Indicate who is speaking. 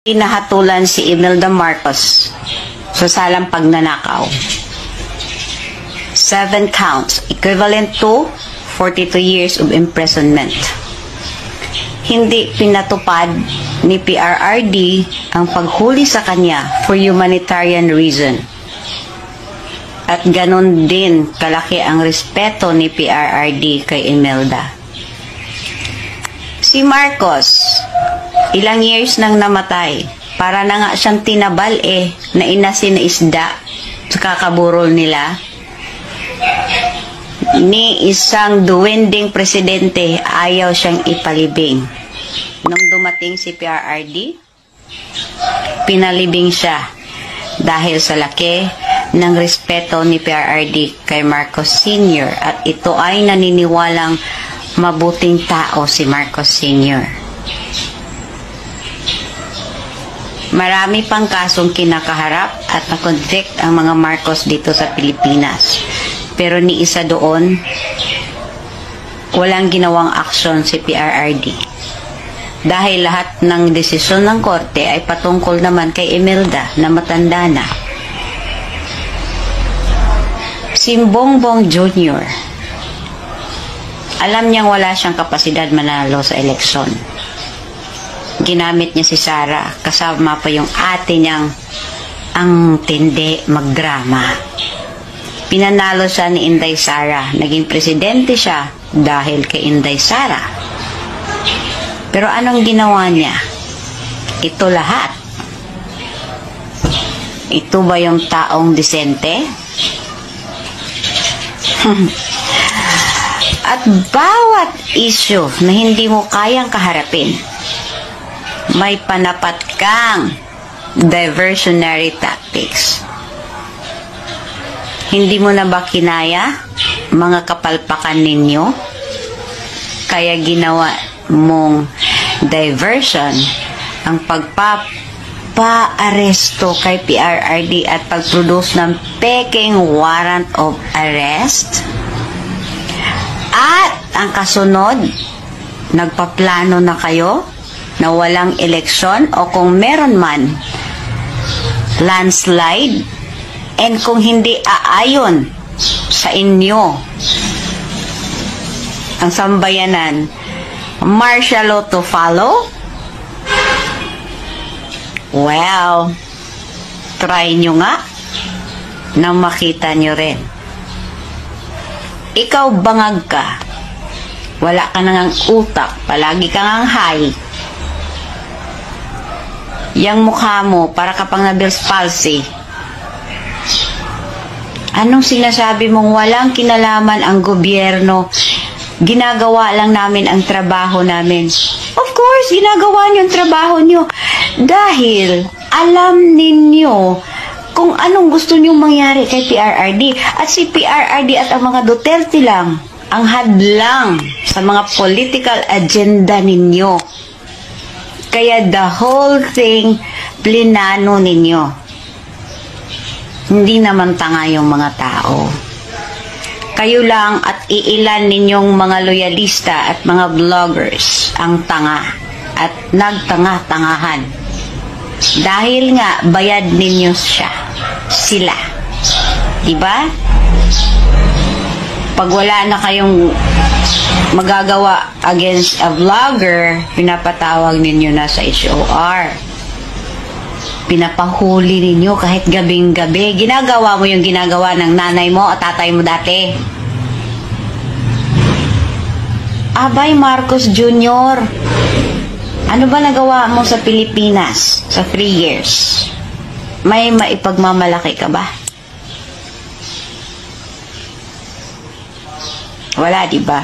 Speaker 1: Pinahatulan si Imelda Marcos sa salang pagnanakaw. 7 counts, equivalent to 42 years of imprisonment. Hindi pinatupad ni PRRD ang paghuli sa kanya for humanitarian reason. At ganon din kalaki ang respeto ni PRRD kay Imelda. Si Marcos, ilang years nang namatay. Para na nga siyang tinabal na inasin na isda sa kakaburol nila. Ni isang duwending presidente, ayaw siyang ipalibing. Nung dumating si PRRD, pinalibing siya dahil sa laki ng respeto ni PRRD kay Marcos Sr. At ito ay naniniwalang mabuting tao si Marcos Sr. Marami pang kasong kinakaharap at na-convict ang mga Marcos dito sa Pilipinas. Pero ni isa doon, walang ginawang aksyon si PRRD. Dahil lahat ng desisyon ng korte ay patungkol naman kay Imelda na matanda na. Si Bongbong Jr., alam niyang wala siyang kapasidad manalo sa eleksyon. Ginamit niya si Sara, kasama pa yung ate niyang ang tindi magdrama. Pinanalo siya ni Inday Sara. Naging presidente siya dahil kay Inday Sara. Pero anong ginawa niya? Ito lahat. Ito ba yung taong disente? At bawat issue na hindi mo kayang kaharapin, may panapat kang diversionary tactics. Hindi mo na ba kinaya mga kapalpakan ninyo? Kaya ginawa mong diversion ang pagpapaaresto kay PRRD at pagproduce ng peking warrant of arrest? At ang kasunod, nagpaplano na kayo na walang eleksyon o kung meron man, landslide, and kung hindi aayon sa inyo ang sambayanan, martial law to follow? Well, try nyo nga nang makita nyo rin. Ikaw bangag ka, wala ka nang utak, palagi kang ang high. Yang mukha mo, para ka pang na-Bell's palsy. Anong sinasabi mong walang kinalaman ang gobyerno? Ginagawa lang namin ang trabaho namin. Of course, ginagawa niyo ang trabaho niyo. Dahil alam ninyo kung anong gusto niyong mangyari kay PRRD. At si PRRD at ang mga Duterte lang ang hadlang sa mga political agenda ninyo. Kaya the whole thing, plinano ninyo. Hindi naman tanga yung mga tao. Kayo lang at iilan ninyong mga loyalista at mga vloggers ang tanga at nagtanga-tangahan. Dahil nga, bayad ninyo sila. Diba? Pag wala na kayong magagawa against a vlogger, pinapatawag ninyo na sa HOR. Pinapahuli ninyo kahit gabing-gabi. Ginagawa mo yung ginagawa ng nanay mo o tatay mo dati. Abay, Marcos Jr., ano ba nagawa mo sa Pilipinas sa 3 years? May maipagmamalaki ka ba? Wala, diba?